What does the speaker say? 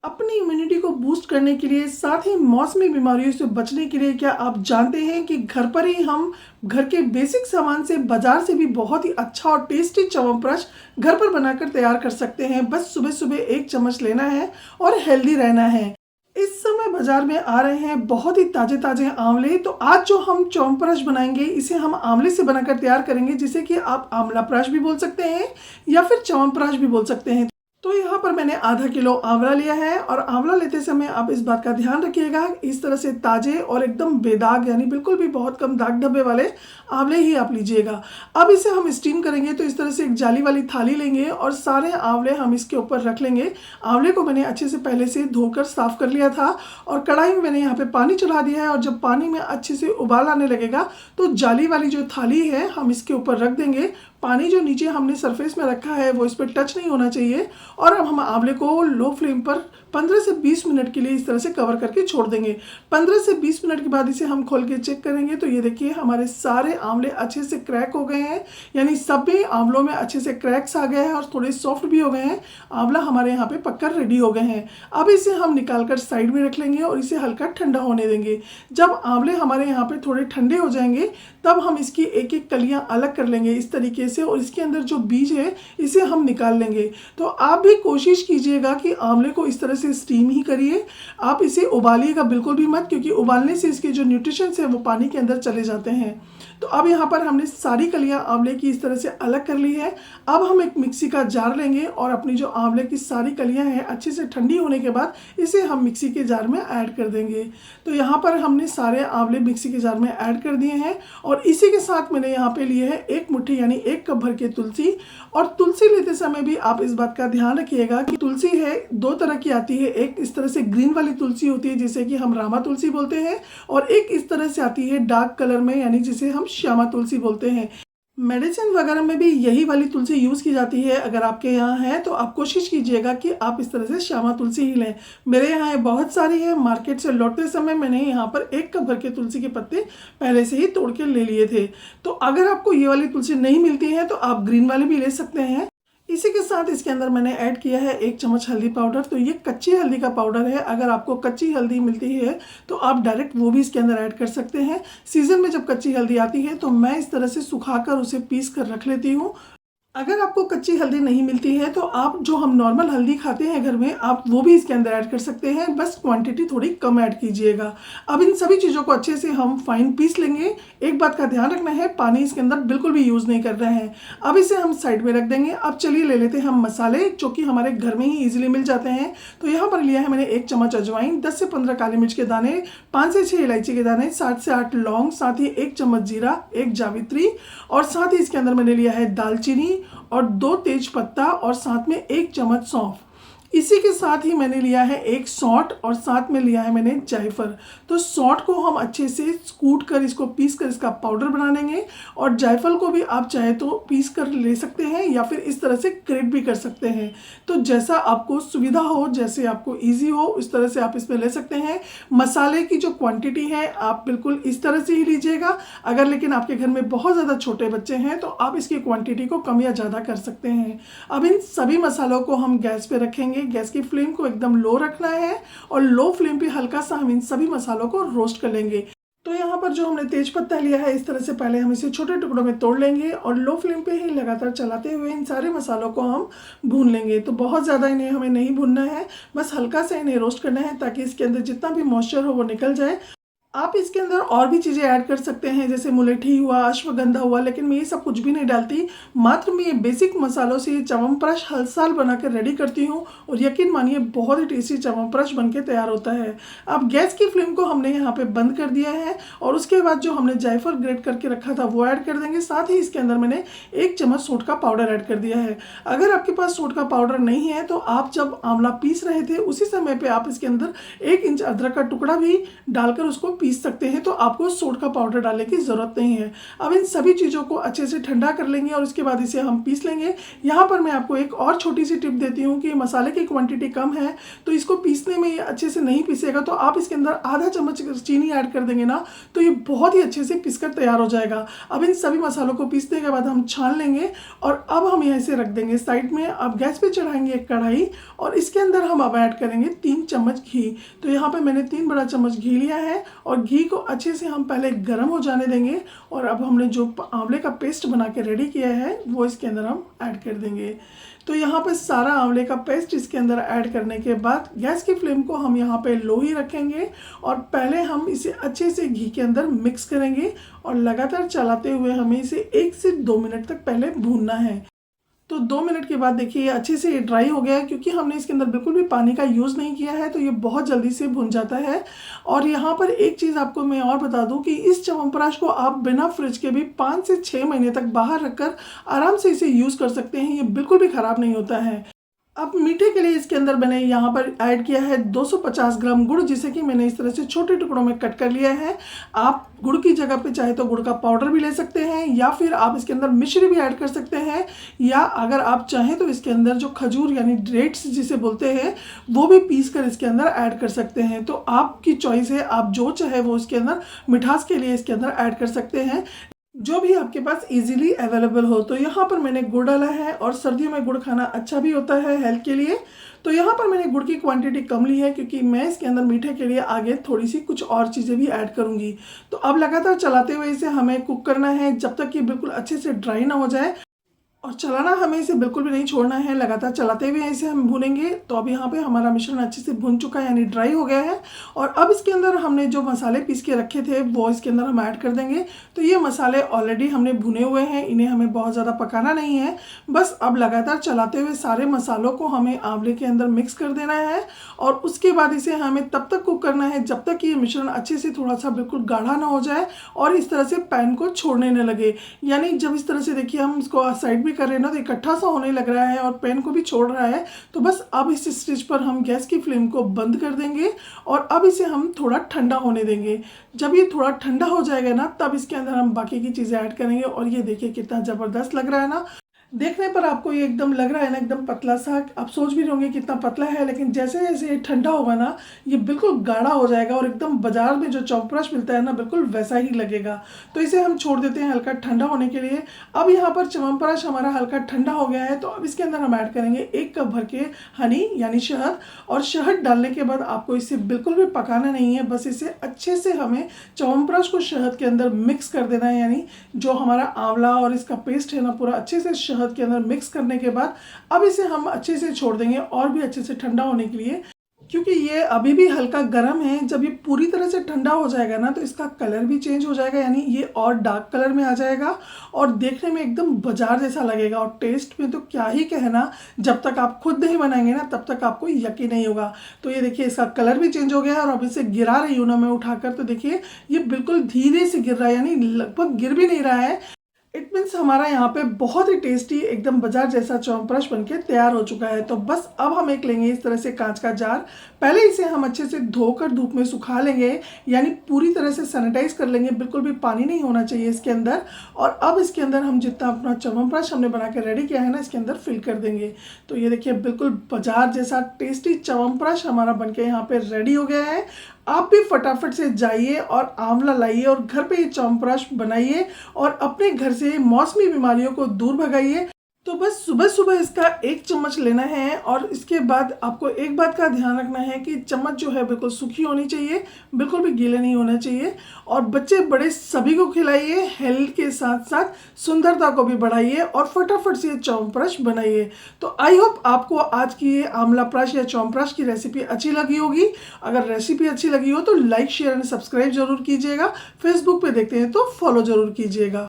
अपनी इम्यूनिटी को बूस्ट करने के लिए, साथ ही मौसमी बीमारियों से बचने के लिए, क्या आप जानते हैं कि घर पर ही हम घर के बेसिक सामान से बाजार से भी बहुत ही अच्छा और टेस्टी च्यवनप्राश घर पर बनाकर तैयार कर सकते हैं। बस सुबह सुबह 1 चम्मच लेना है और हेल्दी रहना है। इस समय बाजार में आ रहे हैं बहुत ही ताजे ताजे आंवले। तो आज जो हम च्यवनप्राश बनाएंगे, इसे हम आंवले से बनाकर तैयार करेंगे, जिसे कि आप आंवला प्राश भी बोल सकते हैं या फिर च्यवनप्राश भी बोल सकते हैं। तो यहाँ पर मैंने आधा किलो आंवला लिया है और आंवला लेते समय आप इस बात का ध्यान रखिएगा, इस तरह से ताजे और एकदम बेदाग, यानी बिल्कुल भी बहुत कम दाग धब्बे वाले आंवले ही आप लीजिएगा। अब इसे हम स्टीम करेंगे, तो इस तरह से एक जाली वाली थाली लेंगे और सारे आंवले हम इसके ऊपर रख लेंगे। आंवले को मैंने अच्छे से पहले से धोकर साफ कर लिया था और कढ़ाई में मैंने यहाँ पे पानी चढ़ा दिया है। और जब पानी में अच्छे से उबाल आने लगेगा तो जाली वाली जो थाली है हम इसके ऊपर रख देंगे। पानी जो नीचे हमने सरफेस में रखा है वो इस पर टच नहीं होना चाहिए। और अब हम आंवले को लो फ्लेम पर 15 से 20 मिनट के लिए इस तरह से कवर करके छोड़ देंगे। 15 से 20 मिनट के बाद इसे हम खोल के चेक करेंगे, तो ये देखिए हमारे सारे आंवले अच्छे से क्रैक हो गए हैं, यानी सभी आंवलों में अच्छे से क्रैक्स आ गए हैं और थोड़े सॉफ्ट भी हो गए हैं। आंवला हमारे यहाँ पे पककर रेडी हो गए हैं। अब इसे हम निकाल कर साइड में रख लेंगे और इसे हल्का ठंडा होने देंगे। जब आंवले हमारे यहाँ पे थोड़े ठंडे हो जाएंगे तब हम इसकी एक एक कलियाँ अलग कर लेंगे इस तरीके से, और इसके अंदर जो बीज है इसे हम निकाल लेंगे। तो आप भी कोशिश कीजिएगा कि आंवले को इस तरह से स्टीम ही करिए, आप इसे उबालिएगा बिल्कुल भी मत, क्योंकि उबालने से इसके जो न्यूट्रिशंस है वो पानी के अंदर चले जाते हैं। तो अब यहाँ पर हमने सारी कलियाँ आंवले की इस तरह से अलग कर ली है। अब हम एक मिक्सी का जार लेंगे और अपनी जो आंवले की सारी कलियाँ हैं अच्छे से ठंडी होने के बाद इसे हम मिक्सी के जार में ऐड कर देंगे। तो यहाँ पर हमने सारे आंवले मिक्सी के जार में ऐड कर दिए हैं और इसी के साथ मैंने यहाँ पे लिए है 1 मुट्ठी यानी 1 कप भर के तुलसी। और तुलसी लेते समय भी आप इस बात का ध्यान रखिएगा कि तुलसी है 2 तरह की आती है। एक इस तरह से ग्रीन वाली तुलसी होती है जिसे कि हम रामा तुलसी बोलते हैं, और एक इस तरह से आती है डार्क कलर में, यानी जिसे हम श्यामा तुलसी बोलते हैं। मेडिसिन वगैरह में भी यही वाली तुलसी यूज़ की जाती है। अगर आपके यहाँ है तो आप कोशिश कीजिएगा कि आप इस तरह से श्यामा तुलसी ही लें। मेरे यहाँ बहुत सारी है। मार्केट से लौटते समय मैंने यहाँ पर 1 कप भर के तुलसी के पत्ते पहले से ही तोड़ के ले लिए थे। तो अगर आपको ये वाली तुलसी नहीं मिलती है तो आप ग्रीन वाली भी ले सकते हैं। इसी के साथ इसके अंदर मैंने ऐड किया है 1 चम्मच हल्दी पाउडर। तो ये कच्ची हल्दी का पाउडर है। अगर आपको कच्ची हल्दी मिलती है तो आप डायरेक्ट वो भी इसके अंदर ऐड कर सकते हैं। सीजन में जब कच्ची हल्दी आती है तो मैं इस तरह से सुखाकर उसे पीस कर रख लेती हूँ। अगर आपको कच्ची हल्दी नहीं मिलती है तो आप जो हम नॉर्मल हल्दी खाते हैं घर में, आप वो भी इसके अंदर ऐड कर सकते हैं, बस क्वांटिटी थोड़ी कम ऐड कीजिएगा। अब इन सभी चीज़ों को अच्छे से हम फाइन पीस लेंगे। एक बात का ध्यान रखना है, पानी इसके अंदर बिल्कुल भी यूज़ नहीं कर रहे हैं। अब इसे हम साइड में रख देंगे। अब चलिए ले लेते हैं हम मसाले, जो कि हमारे घर में ही ईजिली मिल जाते हैं। तो यहाँ पर लिया है मैंने 1 चम्मच अजवाइन, 10 से 15 काली मिर्च के दाने, 5 से 6 इलायची के दाने, 7 से 8 लौंग, साथ ही 1 चम्मच जीरा, 1 जावित्री, और साथ ही इसके अंदर मैंने लिया है दालचीनी और 2 तेज पत्ता, और साथ में 1 चम्मच सौंफ। इसी के साथ ही मैंने लिया है 1 सौंठ, और साथ में लिया है मैंने जायफल। तो सौंठ को हम अच्छे से कूट कर, इसको पीस कर इसका पाउडर बना लेंगे, और जायफल को भी आप चाहे तो पीस कर ले सकते हैं या फिर इस तरह से ग्रेट भी कर सकते हैं। तो जैसा आपको सुविधा हो, जैसे आपको ईजी हो, उस तरह से आप इसमें ले सकते हैं। मसाले की जो क्वांटिटी है आप बिल्कुल इस तरह से ही लीजिएगा। अगर लेकिन आपके घर में बहुत ज़्यादा छोटे बच्चे हैं तो आप इसकी क्वांटिटी को कम या ज़्यादा कर सकते हैं। अब इन सभी मसालों को हम गैस पे रखेंगे। गैस की फ्लेम को एकदम लो रखना है और लो फ्लेम पे हल्का सा हम इन सभी मसालों को रोस्ट कर लेंगे। तो यहाँ पर जो हमने तेज पत्ता लिया है, इस तरह से पहले हम इसे छोटे टुकड़ों में तोड़ लेंगे और लो फ्लेम पे ही लगातार चलाते हुए इन सारे मसालों को हम भून लेंगे। तो बहुत ज़्यादा इन्हें हमें नहीं भूनना है, बस हल्का सा इन्हें रोस्ट करना है ताकि इसके अंदर जितना भी मॉइस्चर हो वो निकल जाए। आप इसके अंदर और भी चीज़ें ऐड कर सकते हैं, जैसे मुलेठी हुआ, अश्वगंधा हुआ, लेकिन मैं ये सब कुछ भी नहीं डालती। मात्र मैं ये बेसिक मसालों से च्यवनप्राश हर साल बनाकर रेडी करती हूँ और यकीन मानिए बहुत ही टेस्टी च्यवनप्राश बनके तैयार होता है। अब गैस की फ्लेम को हमने यहाँ पे बंद कर दिया है और उसके बाद जो हमने जायफल ग्रेट करके रखा था वो ऐड कर देंगे। साथ ही इसके अंदर मैंने 1 चम्मच सौंठ का पाउडर ऐड कर दिया है। अगर आपके पास सौंठ का पाउडर नहीं है तो आप जब आंवला पीस रहे थे उसी समय पर आप इसके अंदर 1 इंच अदरक का टुकड़ा भी डालकर उसको पीस सकते हैं, तो आपको सोड का पाउडर डालने की ज़रूरत नहीं है। अब इन सभी चीज़ों को अच्छे से ठंडा कर लेंगे और उसके बाद इसे हम पीस लेंगे। यहाँ पर मैं आपको एक और छोटी सी टिप देती हूँ कि मसाले की क्वांटिटी कम है तो इसको पीसने में ये अच्छे से नहीं पीसेगा, तो आप इसके अंदर आधा चम्मच चीनी ऐड कर देंगे ना तो ये बहुत ही अच्छे से पीसकर तैयार हो जाएगा। अब इन सभी मसालों को पीसने के बाद हम छान लेंगे और अब हम यहाँ से रख देंगे साइड में। अब गैस पे चढ़ाएंगे एक कढ़ाई और इसके अंदर हम अब ऐड करेंगे 3 चम्मच घी। तो यहाँ पे मैंने 3 बड़ा चम्मच घी लिया है और घी को अच्छे से हम पहले गर्म हो जाने देंगे। और अब हमने जो आंवले का पेस्ट बना के रेडी किया है वो इसके अंदर हम ऐड कर देंगे। तो यहाँ पे सारा आंवले का पेस्ट इसके अंदर ऐड करने के बाद गैस की फ्लेम को हम यहाँ पे लो ही रखेंगे और पहले हम इसे अच्छे से घी के अंदर मिक्स करेंगे और लगातार चलाते हुए हमें इसे 1 से 2 मिनट तक पहले भूनना है। तो 2 मिनट के बाद देखिए ये अच्छे से ड्राई हो गया है, क्योंकि हमने इसके अंदर बिल्कुल भी पानी का यूज़ नहीं किया है तो ये बहुत जल्दी से भुन जाता है। और यहाँ पर एक चीज़ आपको मैं और बता दूँ कि इस च्यवनप्राश को आप बिना फ्रिज के भी 5 से 6 महीने तक बाहर रखकर आराम से इसे यूज़ कर सकते हैं, ये बिल्कुल भी ख़राब नहीं होता है। अब मीठे के लिए इसके अंदर मैंने यहाँ पर ऐड किया है 250 ग्राम गुड़, जिसे कि मैंने इस तरह से छोटे टुकड़ों में कट कर लिया है। आप गुड़ की जगह पे चाहे तो गुड़ का पाउडर भी ले सकते हैं या फिर आप इसके अंदर मिश्री भी ऐड कर सकते हैं, या अगर आप चाहें तो इसके अंदर जो खजूर यानी डेट्स जिसे बोलते हैं वो भी पीस कर इसके अंदर ऐड कर सकते हैं। तो आपकी चॉइस है, आप जो चाहे वो इसके अंदर मिठास के लिए इसके अंदर ऐड कर सकते हैं, जो भी आपके पास इजीली अवेलेबल हो। तो यहाँ पर मैंने गुड़ डाला है और सर्दियों में गुड़ खाना अच्छा भी होता है हेल्थ के लिए। तो यहाँ पर मैंने गुड़ की क्वांटिटी कम ली है क्योंकि मैं इसके अंदर मीठे के लिए आगे थोड़ी सी कुछ और चीज़ें भी ऐड करूँगी। तो अब लगातार चलाते हुए इसे हमें कुक करना है जब तक कि बिल्कुल अच्छे से ड्राई ना हो जाए, और चलाना हमें इसे बिल्कुल भी नहीं छोड़ना है, लगातार चलाते हुए इसे हम भूनेंगे। तो अब यहाँ पे हमारा मिश्रण अच्छे से भुन चुका है यानी ड्राई हो गया है। और अब इसके अंदर हमने जो मसाले पीस के रखे थे वो इसके अंदर हम ऐड कर देंगे। तो ये मसाले ऑलरेडी हमने भुने हुए हैं, इन्हें हमें बहुत ज़्यादा पकाना नहीं है, बस अब लगातार चलाते हुए सारे मसालों को हमें आंवले के अंदर मिक्स कर देना है। और उसके बाद इसे हमें तब तक कुक करना है जब तक कि ये मिश्रण अच्छे से थोड़ा सा बिल्कुल गाढ़ा ना हो जाए और इस तरह से पैन को छोड़ने न लगे। यानी जब इस तरह से देखिए हम इसको साइड भी कर रहे हैं ना तो इकट्ठा सा होने लग रहा है और पैन को भी छोड़ रहा है, तो बस अब इस स्टेज पर हम गैस की फ्लेम को बंद कर देंगे और अब इसे हम थोड़ा ठंडा होने देंगे। जब ये थोड़ा ठंडा हो जाएगा ना तब इसके अंदर हम बाकी की चीज़ें ऐड करेंगे। और ये देखिए कितना ज़बरदस्त लग रहा है ना, देखने पर आपको ये एकदम लग रहा है ना एकदम पतला सा, आप सोच भी रहोगे कितना पतला है, लेकिन जैसे जैसे ये ठंडा होगा ना ये बिल्कुल गाढ़ा हो जाएगा और एकदम बाजार में जो च्यवनप्राश मिलता है ना बिल्कुल वैसा ही लगेगा। तो इसे हम छोड़ देते हैं हल्का ठंडा होने के लिए। अब यहाँ पर च्यवनप्राश हमारा हल्का ठंडा हो गया है, तो अब इसके अंदर हम ऐड करेंगे 1 कप भर के हनी यानी शहद। और शहद डालने के बाद आपको इसे बिल्कुल भी पकाना नहीं है, बस इसे अच्छे से हमें च्यवनप्राश को शहद के अंदर मिक्स कर देना है। यानी जो हमारा आंवला और इसका पेस्ट है ना पूरा अच्छे से शहद के अंदर मिक्स करने के बाद अब इसे हम अच्छे से छोड़ देंगे और भी अच्छे से ठंडा होने के लिए, क्योंकि ये अभी भी हल्का गर्म है। जब ये पूरी तरह से ठंडा हो जाएगा ना तो इसका कलर भी चेंज हो जाएगा, यानी ये और डार्क कलर में आ जाएगा और देखने में एकदम बाजार जैसा लगेगा। और टेस्ट में तो क्या ही कहना, जब तक आप खुद नहीं बनाएंगे ना तब तक आपको यकीन नहीं होगा। तो ये देखिए इसका कलर भी चेंज हो गया है और अब इसे गिरा रही हूँ ना मैं उठाकर, तो देखिए ये बिल्कुल धीरे से गिर रहा है, यानी लगभग गिर भी नहीं रहा है। इट मीन्स हमारा यहाँ पे बहुत ही टेस्टी एकदम बाजार जैसा च्यवनप्राश बनके तैयार हो चुका है। तो बस अब हम एक लेंगे इस तरह से कांच का जार, पहले इसे हम अच्छे से धोकर धूप में सुखा लेंगे, यानी पूरी तरह से सैनिटाइज कर लेंगे, बिल्कुल भी पानी नहीं होना चाहिए इसके अंदर। और अब इसके अंदर हम जितना अपना च्यवनप्राश हमने बना के रेडी किया है ना इसके अंदर फिल कर देंगे। तो ये देखिए बिल्कुल बाजार जैसा टेस्टी च्यवनप्राश हमारा बनके यहाँ पे रेडी हो गया है। आप भी फटाफट से जाइए और आंवला लाइए और घर पे ये च्यवनप्राश बनाइए और अपने घर से मौसमी बीमारियों को दूर भगाइए। तो बस सुबह सुबह इसका 1 चम्मच लेना है और इसके बाद आपको एक बात का ध्यान रखना है कि चम्मच जो है बिल्कुल सूखी होनी चाहिए, बिल्कुल भी गीला नहीं होना चाहिए। और बच्चे बड़े सभी को खिलाइए, हेल्थ के साथ साथ सुंदरता को भी बढ़ाइए और फटाफट से च्यवनप्राश बनाइए। तो आई होप आपको आज की ये आंवला प्राश या च्यवनप्राश की रेसिपी अच्छी लगी होगी। अगर रेसिपी अच्छी लगी हो तो लाइक शेयर एंड सब्सक्राइब जरूर कीजिएगा। फेसबुक पे देखते हैं तो फॉलो जरूर कीजिएगा।